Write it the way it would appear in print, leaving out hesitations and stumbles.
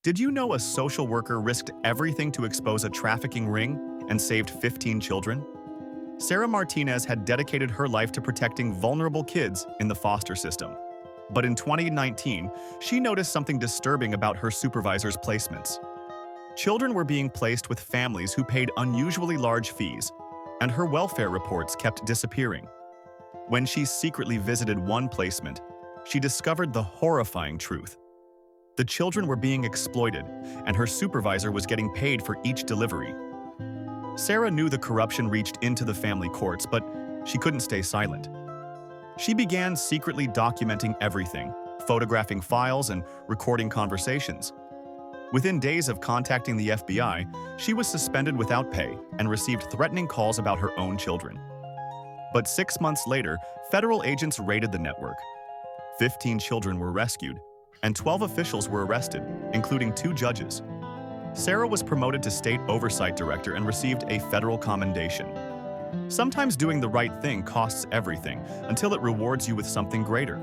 Did you know a social worker risked everything to expose a trafficking ring and saved 15 children? Sarah Martinez had dedicated her life to protecting vulnerable kids in the foster system. But in 2019, she noticed something disturbing about her supervisor's placements. Children were being placed with families who paid unusually large fees, and her welfare reports kept disappearing. When she secretly visited one placement, she discovered the horrifying truth. The children were being exploited, and her supervisor was getting paid for each delivery. Sarah knew the corruption reached into the family courts, but she couldn't stay silent. She began secretly documenting everything, photographing files and recording conversations. Within days of contacting the FBI, she was suspended without pay and received threatening calls about her own children. But 6 months later, federal agents raided the network. 15 children were rescued, and 12 officials were arrested, including 2 judges. Sarah was promoted to state oversight director and received a federal commendation. Sometimes doing the right thing costs everything until it rewards you with something greater.